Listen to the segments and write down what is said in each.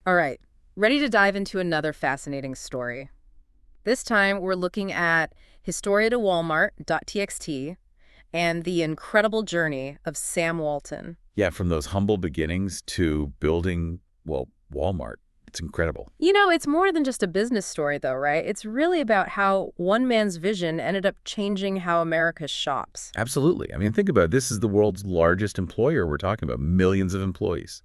All right, ready to dive into another fascinating story. This time, we're looking at Historia to Walmart.txt and the incredible journey of Sam Walton. Yeah, from those humble beginnings to building, well, Walmart. It's incredible. You know, it's more than just a business story, though, right? It's really about how one man's vision ended up changing how America shops. Absolutely. I mean, think about it. This is the world's largest employer we're talking about, millions of employees.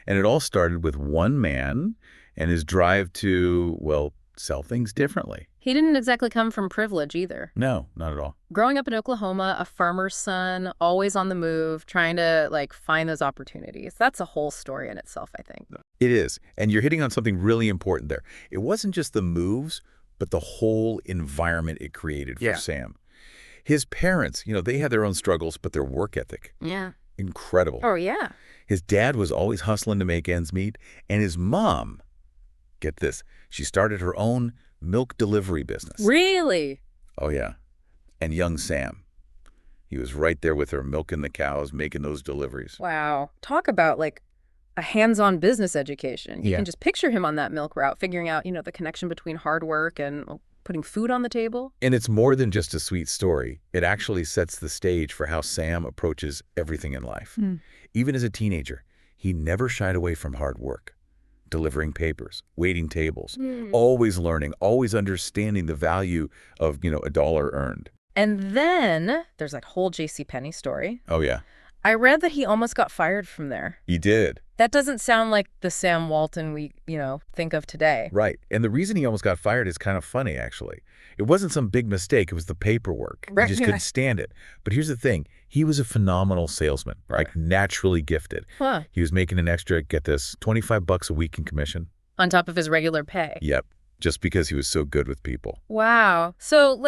And it all started with one man and his drive to, well, sell things differently. He didn't exactly come from privilege either. No, not at all. Growing up in Oklahoma, a farmer's son, always on the move, trying to, find those opportunities. That's a whole story in itself, I think. It is. And you're hitting on something really important there. It wasn't just the moves, but the whole environment it created for Sam. His parents, they had their own struggles, but their work ethic, Yeah. incredible. Oh, yeah. His dad was always hustling to make ends meet, and his mom, get this, she started her own milk delivery business. Really? Oh, yeah. And young Sam, he was right there with her, milking the cows, making those deliveries. Wow. Talk about, a hands-on business education. You Yeah. can just picture him on that milk route, figuring out, the connection between hard work and putting food on the table. And it's more than just a sweet story. It actually sets the stage for how Sam approaches everything in life. Even as a teenager, he never shied away from hard work. Delivering papers, waiting tables, always learning, always understanding the value of, a dollar earned. And then there's that whole JCPenney story. Oh, yeah. I read that he almost got fired from there. He did. That doesn't sound like the Sam Walton we, think of today. Right. And the reason he almost got fired is kind of funny, actually. It wasn't some big mistake. It was the paperwork. Right, He just couldn't stand it. But here's the thing. He was a phenomenal salesman, naturally gifted. Huh. He was making an extra, get this, $25 a week in commission. On top of his regular pay. Yep. Just because he was so good with people. Wow. So,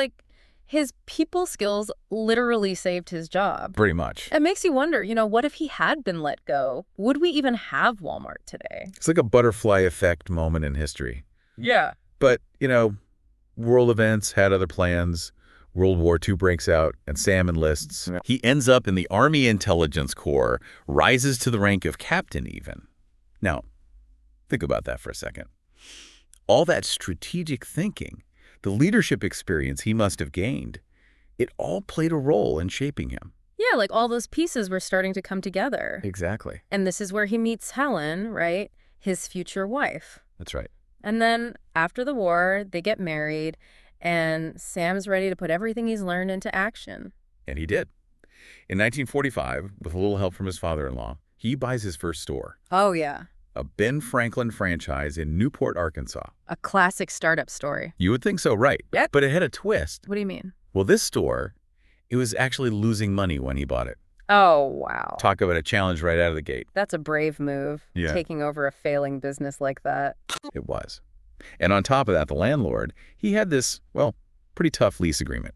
his people skills literally saved his job. Pretty much. It makes you wonder, what if he had been let go? Would we even have Walmart today? It's like a butterfly effect moment in history. Yeah. But, world events had other plans. World War II breaks out, and Sam enlists. He ends up in the Army Intelligence Corps, rises to the rank of captain even. Now, think about that for a second. All that strategic thinking, the leadership experience he must have gained, it all played a role in shaping him. Yeah, all those pieces were starting to come together. Exactly. And this is where he meets Helen, right? His future wife. That's right. And then after the war, they get married, and Sam's ready to put everything he's learned into action. And he did. In 1945, with a little help from his father-in-law, he buys his first store, Oh, yeah. a Ben Franklin franchise in Newport, Arkansas. A classic startup story. You would think so, right? Yep. But it had a twist. What do you mean? Well, this store, it was actually losing money when he bought it. Oh, wow. Talk about a challenge right out of the gate. That's a brave move, Yeah. taking over a failing business like that. It was. And on top of that, the landlord, he had this, well, pretty tough lease agreement.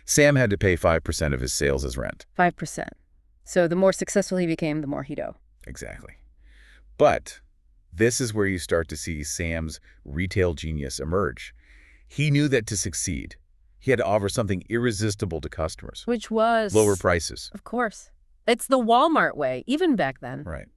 Sam had to pay 5% of his sales as rent. 5%. So the more successful he became, the more he'd owe. Exactly. But this is where you start to see Sam's retail genius emerge. He knew that to succeed, he had to offer something irresistible to customers. Which was... Lower prices. Of course. It's the Walmart way, even back then. Right.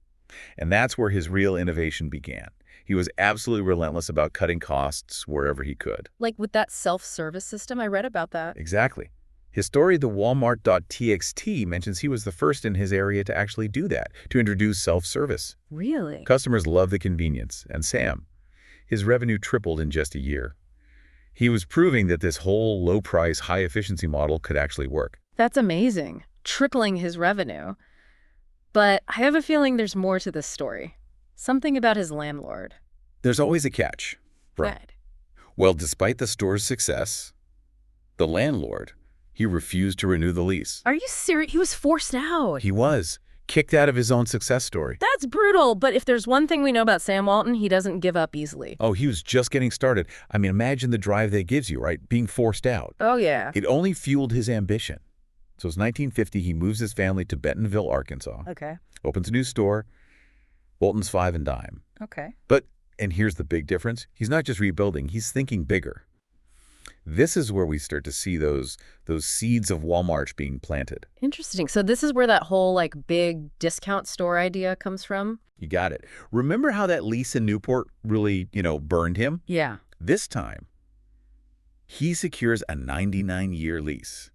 And that's where his real innovation began. He was absolutely relentless about cutting costs wherever he could. Like with that self-service system, I read about that. Exactly. His story, the Walmart.txt, mentions he was the first in his area to actually do that, to introduce self-service. Really? Customers love the convenience, and Sam, his revenue tripled in just a year. He was proving that this whole low-price, high-efficiency model could actually work. That's amazing. Tripling his revenue. But I have a feeling there's more to this story. Something about his landlord. There's always a catch. Right. Well, despite the store's success, the landlord, he refused to renew the lease. Are you serious? He was forced out. He was kicked out of his own success story. That's brutal, but if there's one thing we know about Sam Walton, he doesn't give up easily. Oh, he was just getting started. I mean, imagine the drive that gives you, right? Being forced out. Oh, yeah. It only fueled his ambition. So it's 1950, he moves his family to Bentonville, Arkansas. Okay. Opens a new store, Walton's Five and Dime. Okay. But, and here's the big difference, he's not just rebuilding, he's thinking bigger. This is where we start to see those seeds of Walmart being planted. Interesting. So this is where that whole like big discount store idea comes from? You got it. Remember how that lease in Newport really, burned him? Yeah. This time, he secures a 99-year lease.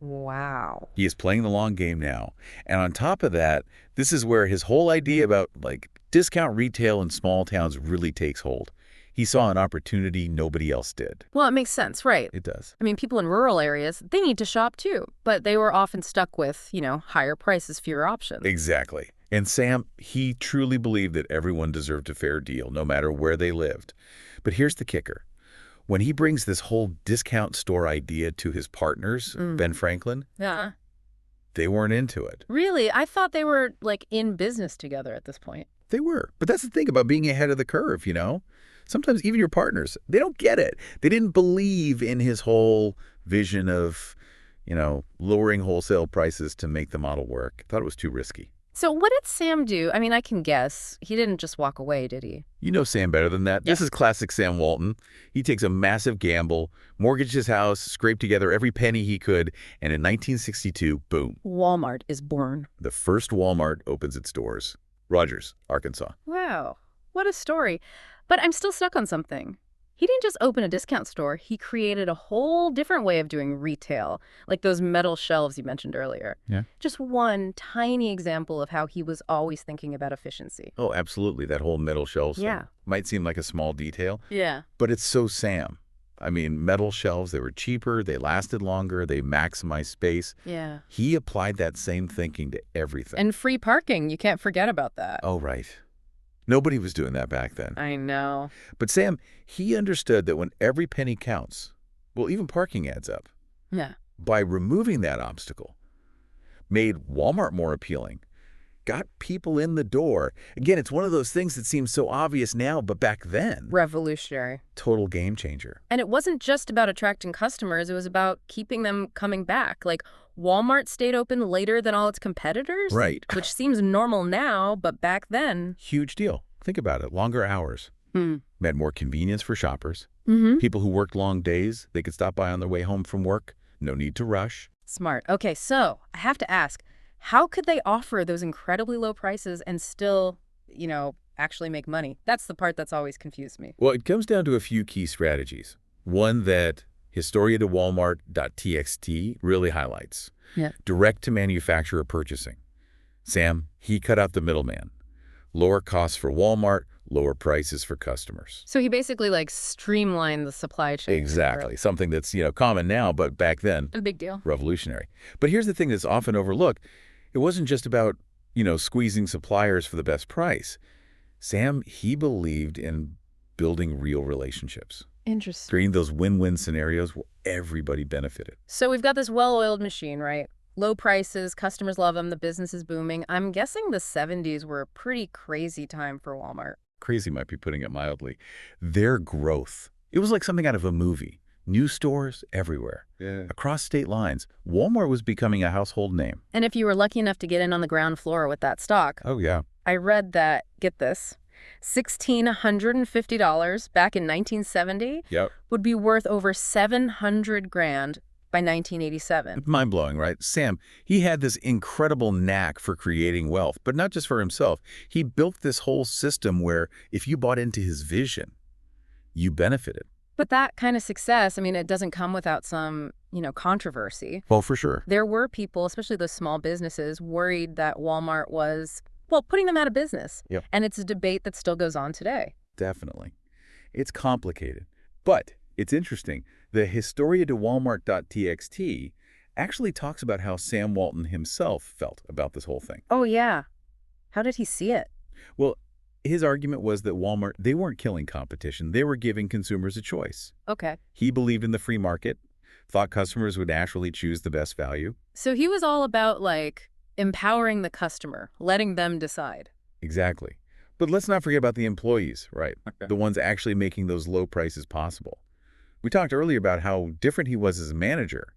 Wow. He is playing the long game now. And on top of that, this is where his whole idea about like discount retail in small towns really takes hold. He saw an opportunity nobody else did. Well, it makes sense, right? It does. I mean, people in rural areas, they need to shop too, but they were often stuck with, higher prices, fewer options. Exactly. And Sam, he truly believed that everyone deserved a fair deal, no matter where they lived. But here's the kicker. When he brings this whole discount store idea to his partners, Ben Franklin, Yeah. they weren't into it. Really? I thought they were, like, in business together at this point. They were. But that's the thing about being ahead of the curve, Sometimes even your partners, they don't get it. They didn't believe in his whole vision of, lowering wholesale prices to make the model work. Thought it was too risky. So what did Sam do? I mean, I can guess. He didn't just walk away, did he? You know Sam better than that. Yeah. This is classic Sam Walton. He takes a massive gamble, mortgaged his house, scraped together every penny he could, and in 1962, boom. Walmart is born. The first Walmart opens its doors. Rogers, Arkansas. Wow. What a story. But I'm still stuck on something. He didn't just open a discount store. He created a whole different way of doing retail, like those metal shelves you mentioned earlier. Yeah. Just one tiny example of how he was always thinking about efficiency. Oh, absolutely. That whole metal shelves thing. Yeah. Might seem like a small detail, Yeah. but it's so Sam. I mean, metal shelves, they were cheaper, they lasted longer, they maximized space. Yeah. He applied that same thinking to everything. And free parking. You can't forget about that. Oh, right. Nobody was doing that back then. I know. But Sam, he understood that when every penny counts, well, even parking adds up. Yeah. By removing that obstacle, made Walmart more appealing, got people in the door. Again, it's one of those things that seems so obvious now, but back then, Revolutionary. total game changer. And it wasn't just about attracting customers. It was about keeping them coming back. Like, Walmart stayed open later than all its competitors. Right. Which seems normal now, but back then. Huge deal. Think about it. Longer hours. Meant more convenience for shoppers. Mm-hmm. People who worked long days, they could stop by on their way home from work. No need to rush. Smart. Okay, so I have to ask, how could they offer those incredibly low prices and still, actually make money? That's the part that's always confused me. Well, it comes down to a few key strategies. One that historiatowalmart.txt really highlights. Yeah. Direct-to-manufacturer purchasing. Sam, he cut out the middleman. Lower costs for Walmart, lower prices for customers. So he basically, streamlined the supply chain. Exactly. Something that's, common now, but back then, A big deal. revolutionary. But here's the thing that's often overlooked. It wasn't just about, squeezing suppliers for the best price. Sam, he believed in building real relationships. Interesting. Creating those win-win scenarios where everybody benefited. So we've got this well-oiled machine, right? Low prices, customers love them, the business is booming. I'm guessing the 70s were a pretty crazy time for Walmart. Crazy might be putting it mildly. Their growth, it was like something out of a movie. New stores everywhere. Yeah. Across state lines, Walmart was becoming a household name. And if you were lucky enough to get in on the ground floor with that stock, Oh, yeah. I read that, get this, $1,650 back in 1970 Yep. would be worth over $700,000 by 1987. Mind-blowing, right? Sam, he had this incredible knack for creating wealth, but not just for himself. He built this whole system where if you bought into his vision, you benefited. But that kind of success, it doesn't come without some, controversy. Well, for sure. There were people, especially those small businesses, worried that Walmart was, putting them out of business. Yep. And it's a debate that still goes on today. Definitely. It's complicated, but it's interesting. The historiatowalmart.txt actually talks about how Sam Walton himself felt about this whole thing. Oh, yeah. How did he see it? Well, his argument was that Walmart, they weren't killing competition. They were giving consumers a choice. Okay. He believed in the free market, thought customers would naturally choose the best value. So he was all about, empowering the customer, letting them decide. Exactly. But let's not forget about the employees, right? Okay. The ones actually making those low prices possible. We talked earlier about how different he was as a manager.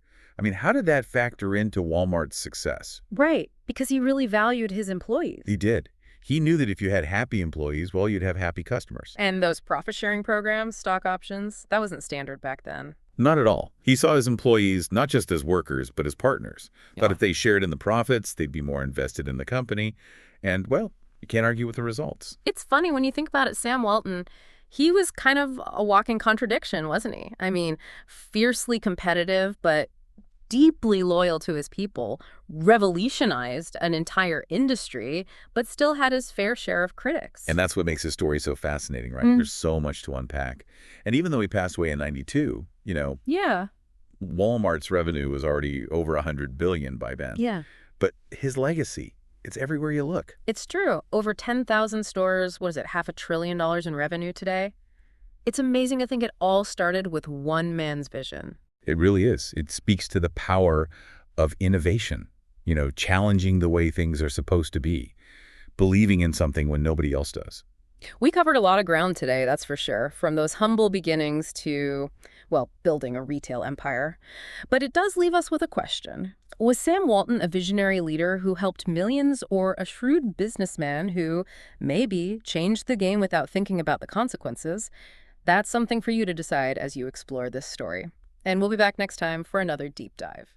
How did that factor into Walmart's success? Right, because he really valued his employees. He did. He knew that if you had happy employees, well, you'd have happy customers. And those profit-sharing programs, stock options, that wasn't standard back then. Not at all. He saw his employees not just as workers, but as partners. Thought Yeah. if they shared in the profits, they'd be more invested in the company. And, well, you can't argue with the results. It's funny when you think about it, Sam Walton, he was kind of a walking contradiction, wasn't he? I mean, fiercely competitive, but deeply loyal to his people, revolutionized an entire industry, but still had his fair share of critics. And that's what makes his story so fascinating, right? Mm, There's so much to unpack. And even though he passed away in 92, yeah, Walmart's revenue was already over 100 billion by then. yeah. But his legacy, it's everywhere you look. It's true. Over 10,000 stores, what is it, $500 billion in revenue today? It's amazing to think it all started with one man's vision. It really is. It speaks to the power of innovation, challenging the way things are supposed to be, believing in something when nobody else does. We covered a lot of ground today, that's for sure, from those humble beginnings to, well, building a retail empire. But it does leave us with a question. Was Sam Walton a visionary leader who helped millions, or a shrewd businessman who maybe changed the game without thinking about the consequences? That's something for you to decide as you explore this story. And we'll be back next time for another deep dive.